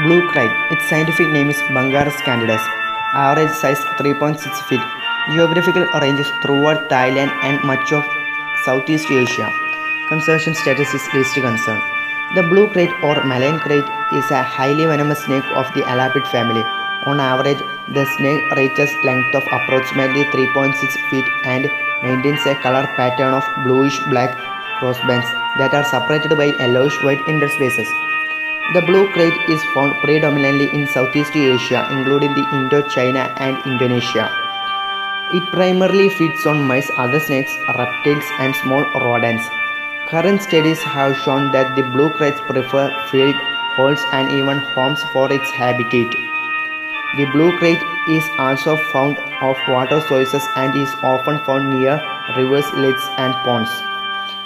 Blue kite. Its scientific name is Bungarus candidus. Average size 3.6 feet. Geographical ranges throughout Thailand and much of Southeast Asia. Conservation status is least concern. The blue kite or Malayan kite is a highly venomous snake of the Elapid family. On average, the snake reaches length of approximately 3.6 feet and maintains a color pattern of bluish-black crossbands that are separated by yellowish-white interspaces. The blue kite is found predominantly in Southeast Asia, including the Indochina and Indonesia. It primarily feeds on mice, other snakes, reptiles, and small rodents. Current studies have shown that the blue kites prefer field, holes, and even homes for its habitat. The blue kite is also found off water sources and is often found near rivers, lakes, and ponds.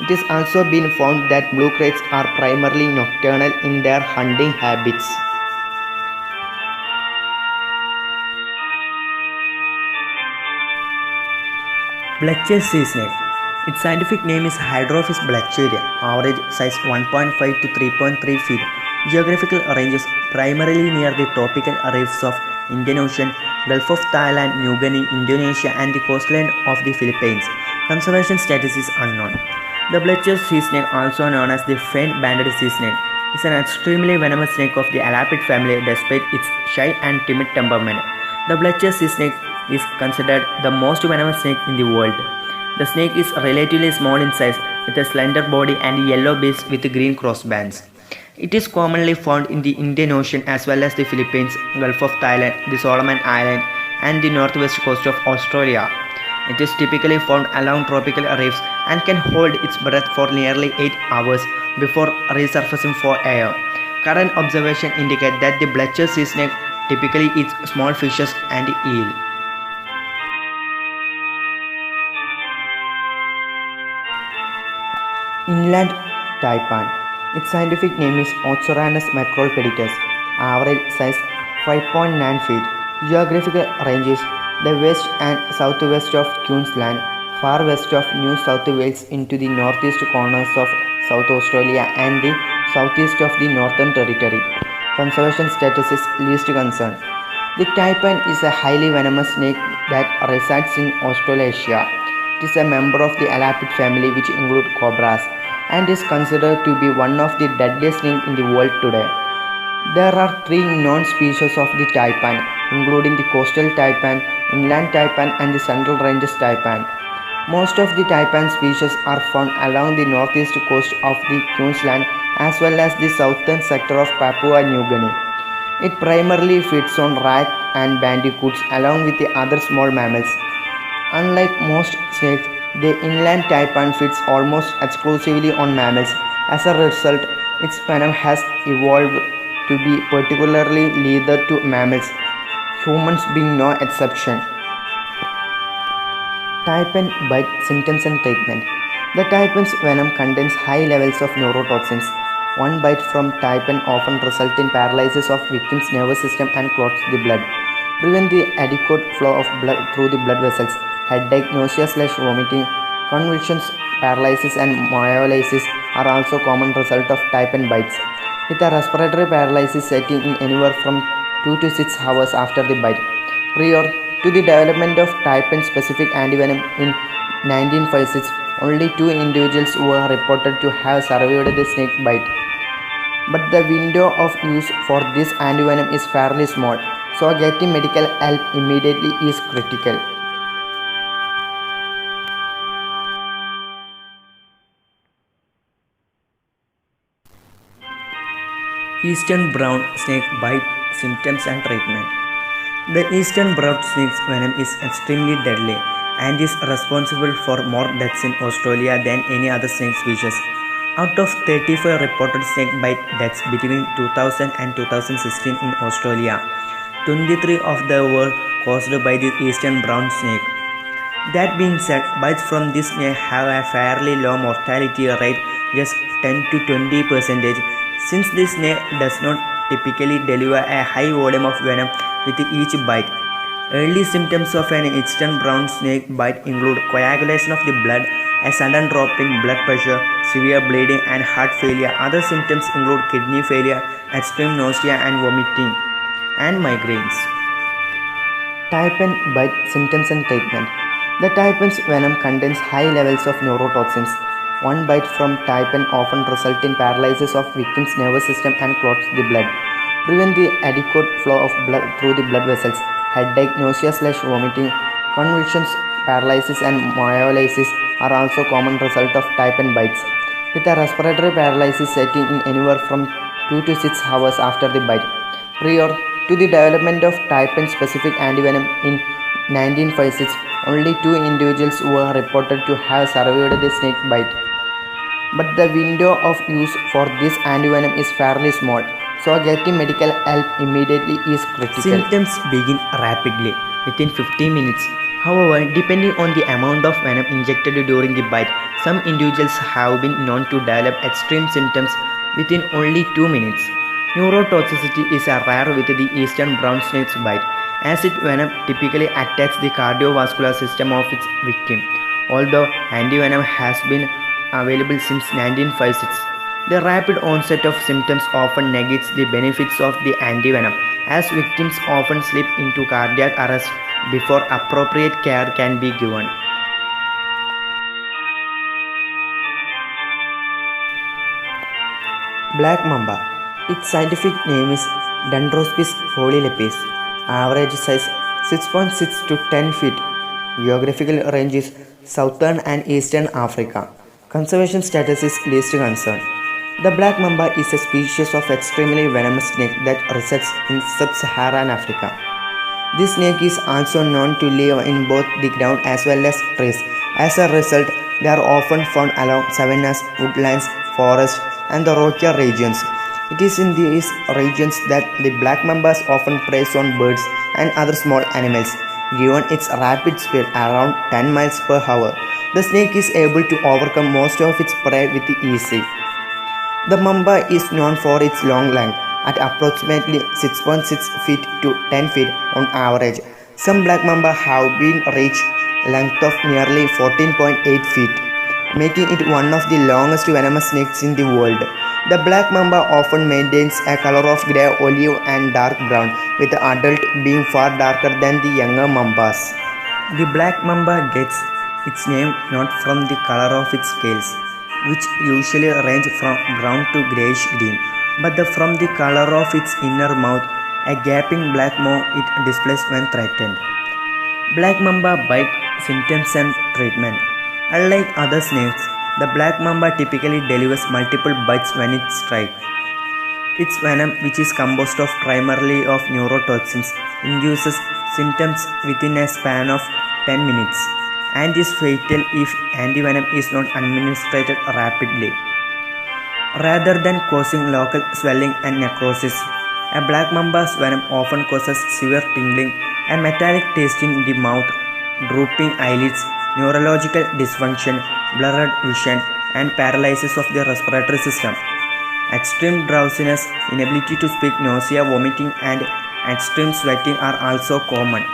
It has also been found that blue kites are primarily nocturnal in their hunting habits. Bletchley's sea snake. Its scientific name is Hydrophis bletchleria. Average size 1.5 to 3.3 feet. Geographical ranges primarily near the tropical reefs of Indian Ocean, Gulf of Thailand, New Guinea, Indonesia, and the coastline of the Philippines. Conservation status is unknown. The Bletchley's sea snake, also known as the faint-banded sea snake, is an extremely venomous snake of the Elapid family despite its shy and timid temperament. The Bletchley's sea snake is considered the most venomous snake in the world. The snake is relatively small in size with a slender body and yellow base with green crossbands. It is commonly found in the Indian Ocean as well as the Philippines, Gulf of Thailand, the Solomon Islands, and the northwest coast of Australia. It is typically found along tropical reefs and can hold its breath for nearly 8 hours before resurfacing for air. Current observations indicate that the Bletchley's sea snake typically eats small fishes and eel. Inland taipan. Its scientific name is Ochoranus macropeditus. Average size 5.9 feet. Geographical ranges: the west and southwest of Queensland, far west of New South Wales into the northeast corners of South Australia and the southeast of the Northern Territory. Conservation status is least concern. The taipan is a highly venomous snake that resides in Australasia. It is a member of the Elapid family, which include cobras, and is considered to be one of the deadliest snakes in the world today. There are 3 known species of the taipan, including the coastal taipan, inland taipan, and the central ranges taipan. Most of the taipan species are found along the northeast coast of the Queensland as well as the southern sector of Papua New Guinea. It primarily feeds on rats and bandicoots along with the other small mammals. Unlike most snakes, the inland taipan feeds almost exclusively on mammals. As a result, its venom has evolved to be particularly lethal to mammals, humans being no exception. Taipan bite symptoms and treatment. The taipan's venom contains high levels of neurotoxins. One bite from taipan often results in paralysis of victim's nervous system and clots the blood. Prevent the adequate flow of blood through the blood vessels. Headache, nausea/vomiting, convulsions, paralysis, and myolysis are also common result of taipan bites, with a respiratory paralysis setting in anywhere from 2 to 6 hours after the bite. Prior to the development of taipan-specific antivenom in 1956, only 2 individuals were reported to have survived the snake bite. But the window of use for this antivenom is fairly small, so getting medical help immediately is critical. Eastern brown snake bite symptoms and treatment. The eastern brown snake's venom is extremely deadly and is responsible for more deaths in Australia than any other snake species. Out of 35 reported snake bite deaths between 2000 and 2016 in Australia, 23 of them were caused by the eastern brown snake. That being said, bites from this snake have a fairly low mortality rate, just 10 to 20%, since this snake does not typically deliver a high volume of venom with each bite. Early symptoms of an eastern brown snake bite include coagulation of the blood a sudden drop in blood pressure, severe bleeding, and heart failure. Other symptoms include kidney failure, extreme nausea and vomiting, and migraines. Taipan bite symptoms and treatment. The taipan's venom contains high levels of neurotoxins. One bite from taipan often results in paralysis of victim's nervous system and clots the blood. Prevent the adequate flow of blood through the blood vessels. Headache, nausea/vomiting, convulsions, paralysis, and myolysis are also common result of taipan bites, with a respiratory paralysis setting in anywhere from 2 to 6 hours after the bite. Prior to the development of taipan-specific antivenom in 1956, only 2 individuals were reported to have survived the snake bite. But the window of use for this antivenom is fairly small, so getting medical help immediately is critical. Symptoms begin rapidly, within 15 minutes. However, depending on the amount of venom injected during the bite, some individuals have been known to develop extreme symptoms within only 2 minutes. Neurotoxicity is rare with the eastern brown snake's bite, as its venom typically attacks the cardiovascular system of its victim. Although antivenom has been available since 1956, the rapid onset of symptoms often negates the benefits of the antivenom, as victims often slip into cardiac arrest before appropriate care can be given. Black mamba. Its scientific name is Dendrospis polylepis. Average size 6.6 to 10 feet. Geographical range is southern and eastern Africa. Conservation status is least concern. The black mamba is a species of extremely venomous snake that resides in sub-Saharan Africa. This snake is also known to live in both the ground as well as trees. As a result, they are often found along savannas, woodlands, forests, and the rockier regions. It is in these regions that the black mambas often preys on birds and other small animals. Given its rapid speed around 10 miles per hour, the snake is able to overcome most of its prey with ease. The mamba is known for its long length, at approximately 6.6 feet to 10 feet on average. Some black mamba have been reached length of nearly 14.8 feet, making it one of the longest venomous snakes in the world. The black mamba often maintains a color of grey, olive, and dark brown, with the adult being far darker than the younger mambas. The black mamba gets its name not from the color of its scales, which usually range from brown to greyish green, but from the color of its inner mouth, a gaping black maw it displays when threatened. Black mamba bite symptoms and treatment. Unlike other snakes, the black mamba typically delivers multiple bites when it strikes. Its venom, which is composed of primarily of neurotoxins, induces symptoms within a span of 10 minutes and is fatal if antivenom is not administered rapidly. Rather than causing local swelling and necrosis, a black mamba's venom often causes severe tingling, a metallic taste in the mouth, drooping eyelids, neurological dysfunction, blurred vision, and paralysis of the respiratory system. Extreme drowsiness, inability to speak, nausea, vomiting, and extreme sweating are also common.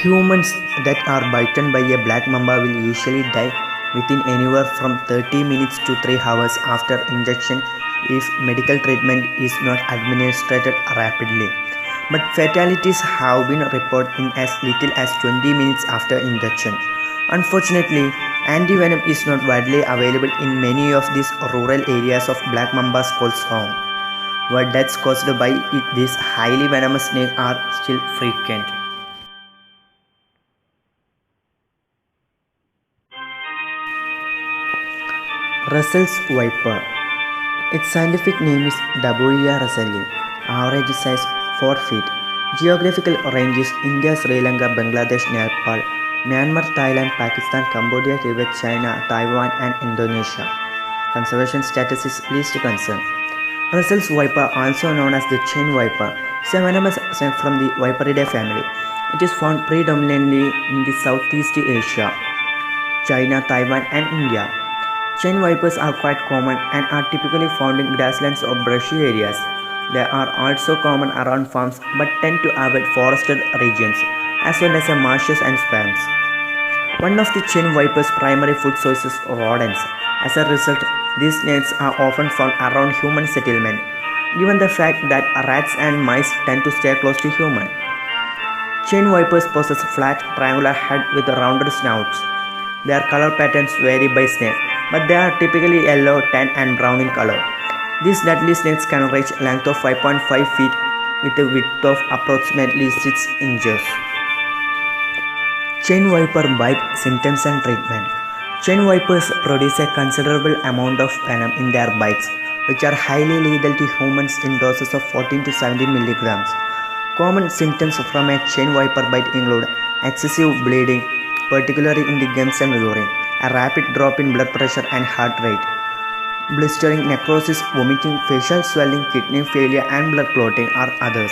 Humans that are bitten by a black mamba will usually die within anywhere from 30 minutes to 3 hours after injection if medical treatment is not administered rapidly. But fatalities have been reported in as little as 20 minutes after injection. Unfortunately, antivenom is not widely available in many of these rural areas of black mamba's coast home, where deaths caused by this highly venomous snake are still frequent. Russell's viper. Its scientific name is Daboia russelli. Average size 4 feet. Geographical range is India, Sri Lanka, Bangladesh, Nepal, Myanmar, Thailand, Pakistan, Cambodia, Tibet, China, Taiwan, and Indonesia. Conservation status is least concern. Russell's viper, also known as the chain viper, is a venomous snake from the Viperidae family. It is found predominantly in the Southeast Asia, China, Taiwan, and India. Chain vipers are quite common and are typically found in grasslands or brushy areas. They are also common around farms but tend to avoid forested regions, as well as marshes and swamps. One of the chain viper's primary food sources is rodents. As a result, these snakes are often found around human settlement, given the fact that rats and mice tend to stay close to humans. Chain vipers possess a flat, triangular head with rounded snouts. Their color patterns vary by snake, but they are typically yellow, tan, and brown in color. These deadly snakes can reach a length of 5.5 feet with a width of approximately 6 inches. Chain viper bite symptoms and treatment. Chain vipers produce a considerable amount of venom in their bites, which are highly lethal to humans in doses of 14 to 17 milligrams. Common symptoms from a chain viper bite include excessive bleeding, particularly in the gums and urine, a rapid drop in blood pressure and heart rate, blistering, necrosis, vomiting, facial swelling, kidney failure, and blood clotting are others.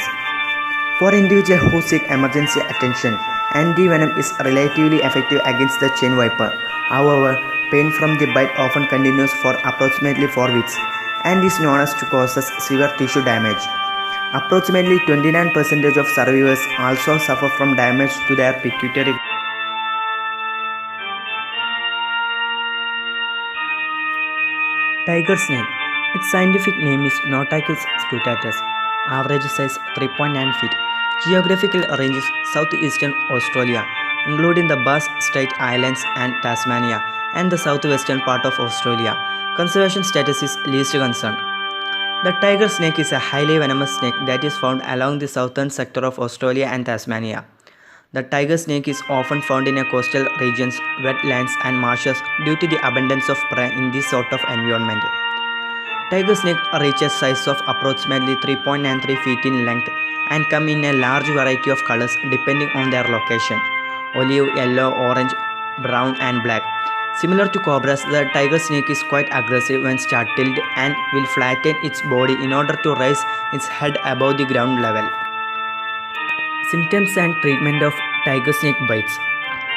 For individuals who seek emergency attention, anti-venom is relatively effective against the chain viper. However, pain from the bite often continues for approximately 4 weeks and is known as to causes severe tissue damage. Approximately 29% of survivors also suffer from damage to their pituitary. Tiger snake. Its scientific name is Notacus scutatus. Average size 3.9 feet. Geographical ranges southeastern Australia, including the Bass Strait Islands and Tasmania, and the southwestern part of Australia. Conservation status is least concern. The tiger snake is a highly venomous snake that is found along the southern sector of Australia and Tasmania. The tiger snake is often found in coastal regions, wetlands, and marshes due to the abundance of prey in this sort of environment. Tiger snake reach a size of approximately 3.93 feet in length and come in a large variety of colors depending on their location: olive, yellow, orange, brown, and black. Similar to cobras, the tiger snake is quite aggressive when startled and will flatten its body in order to raise its head above the ground level. Symptoms and treatment of tiger snake bites.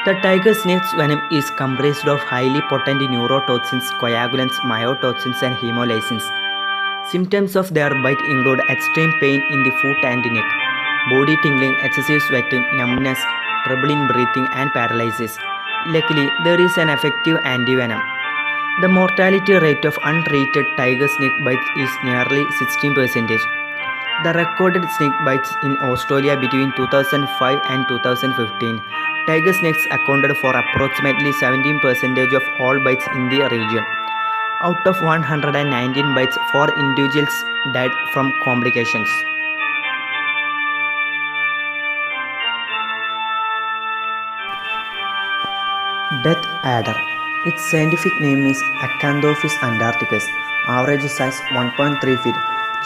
The tiger snake's venom is comprised of highly potent neurotoxins, coagulants, myotoxins, and hemolysins. Symptoms of their bite include extreme pain in the foot and neck, body tingling, excessive sweating, numbness, trouble in breathing, and paralysis. Luckily, there is an effective antivenom. The mortality rate of untreated tiger snake bites is nearly 16%. The recorded snake bites in Australia between 2005 and 2015. Tiger snakes accounted for approximately 17% of all bites in the region. Out of 119 bites, 4 individuals died from complications. Death adder. Its scientific name is Acanthopus antarcticus. Average size 1.3 feet.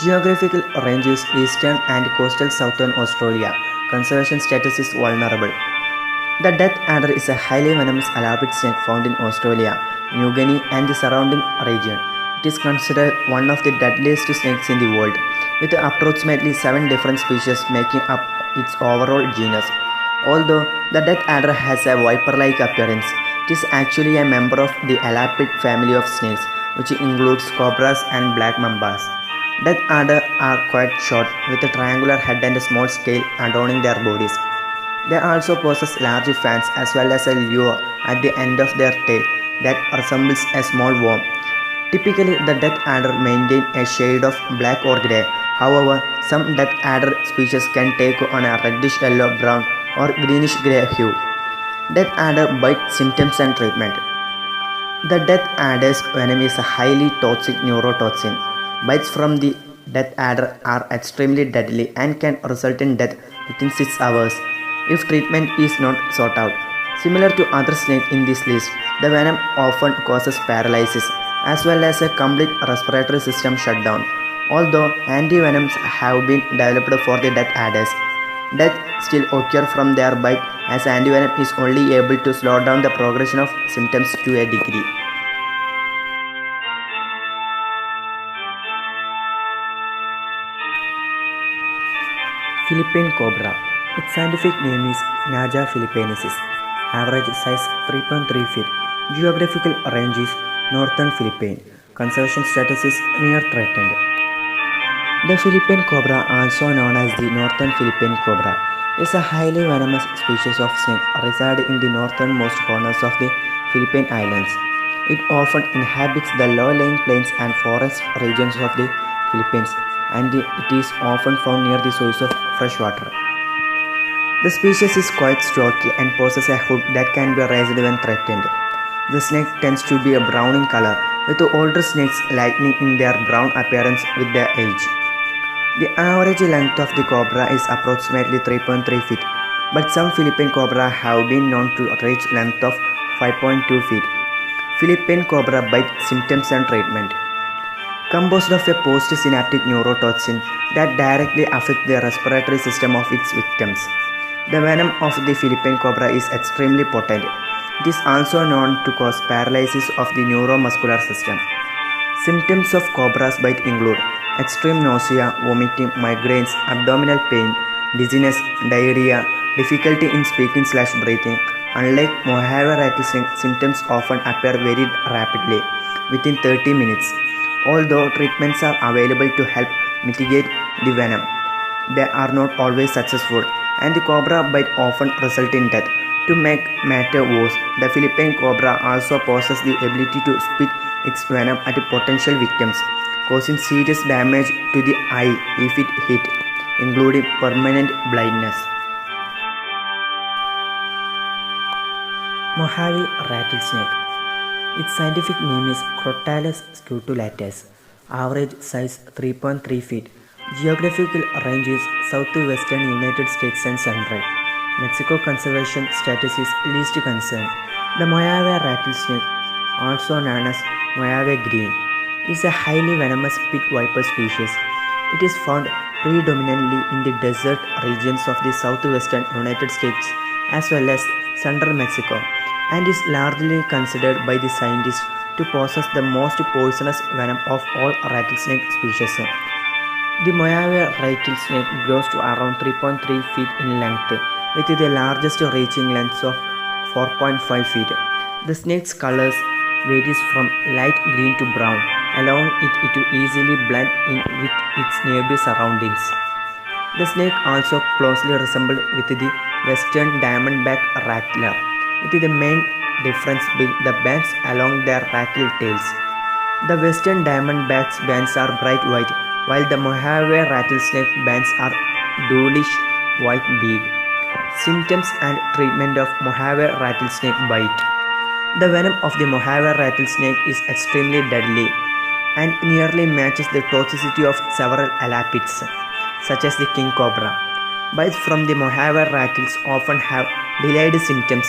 Geographical range is eastern and coastal southern Australia. Conservation status is vulnerable. The death adder is a highly venomous alapid snake found in Australia, New Guinea, and the surrounding region. It is considered one of the deadliest snakes in the world, with approximately 7 different species making up its overall genus. Although the death adder has a viper-like appearance, it is actually a member of the alapid family of snakes, which includes cobras and black mambas. Death adder are quite short, with a triangular head and a small scale adorning their bodies. They also possess large fangs as well as a lure at the end of their tail that resembles a small worm. Typically, the death adder maintain a shade of black or grey. However, some death adder species can take on a reddish yellow, brown, or greenish grey hue. Death adder bite symptoms and treatment. The death adder's venom is a highly toxic neurotoxin. Bites from the death adder are extremely deadly and can result in death within 6 hours if treatment is not sought out. Similar to other snakes in this list, the venom often causes paralysis as well as a complete respiratory system shutdown. Although antivenoms have been developed for the death adders, death still occurs from their bite as antivenom is only able to slow down the progression of symptoms to a degree. Philippine cobra. Its scientific name is Naja philippinensis. Average size 3.3 feet. Geographical range is northern Philippines. Conservation status is near threatened. The Philippine cobra, also known as the northern Philippine cobra, is a highly venomous species of snake residing in the northernmost corners of the Philippine Islands. It often inhabits the low-lying plains and forest regions of the Philippines, and it is often found near the source of fresh water. The species is quite stocky and possesses a hood that can be raised when threatened. The snake tends to be a brown in color, with the older snakes lightening in their brown appearance with their age. The average length of the cobra is approximately 3.3 feet, but some Philippine cobra have been known to reach length of 5.2 feet. Philippine cobra bite symptoms and treatment. Composed of a postsynaptic neurotoxin that directly affects the respiratory system of its victims. The venom of the Philippine cobra is extremely potent. It is also known to cause paralysis of the neuromuscular system. Symptoms of cobra's bite include extreme nausea, vomiting, migraines, abdominal pain, dizziness, diarrhea, difficulty in speaking/breathing. Unlike Mojave rattlesnake, symptoms often appear very rapidly, within 30 minutes. Although treatments are available to help mitigate the venom, they are not always successful, and the cobra bite often results in death. To make matters worse, the Philippine cobra also possesses the ability to spit its venom at potential victims, causing serious damage to the eye if it hit, including permanent blindness. Mojave rattlesnake. Its scientific name is Crotalus scutulatus. Average size 3.3 feet. Geographical range is southwestern United States and central. Mexico conservation status is least concern. The Mojave rattlesnake, also known as Mojave green, is a highly venomous pit viper species. It is found predominantly in the desert regions of the southwestern United States as well as central Mexico, and is largely considered by the scientists to possess the most poisonous venom of all rattlesnake species. The Mojave rattlesnake grows to around 3.3 feet in length, with the largest reaching length of 4.5 feet. The snake's colors varies from light green to brown, allowing it to easily blend in with its nearby surroundings. The snake also closely resembles with the western diamondback rattler, with the main difference being the bands along their rattle tails. The western diamondback's bands are bright white, while the Mojave rattlesnake bands are dulish white bead. Symptoms and treatment of Mojave rattlesnake bite. The venom of the Mojave rattlesnake is extremely deadly and nearly matches the toxicity of several elapids, such as the king cobra. Bites from the Mojave rattles often have delayed symptoms,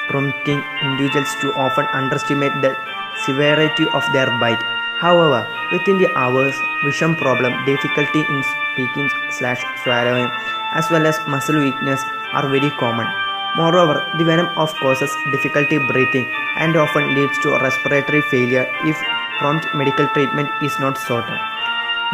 prompting individuals to often underestimate the severity of their bite. However, within the hours, vision problem, difficulty in speaking/swallowing, as well as muscle weakness are very common. Moreover, the venom causes difficulty breathing and often leads to respiratory failure if prompt medical treatment is not sought.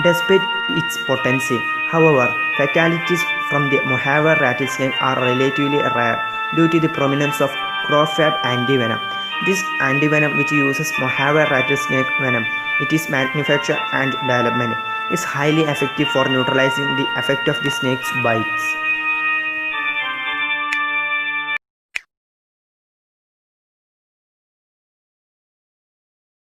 Despite its potency, however, fatalities from the Mojave rattlesnake are relatively rare due to the prominence of Crofab antivenom. This antivenom, which uses Mojave rattlesnake venom, it is manufactured and development, is highly effective for neutralizing the effect of the snake's bites.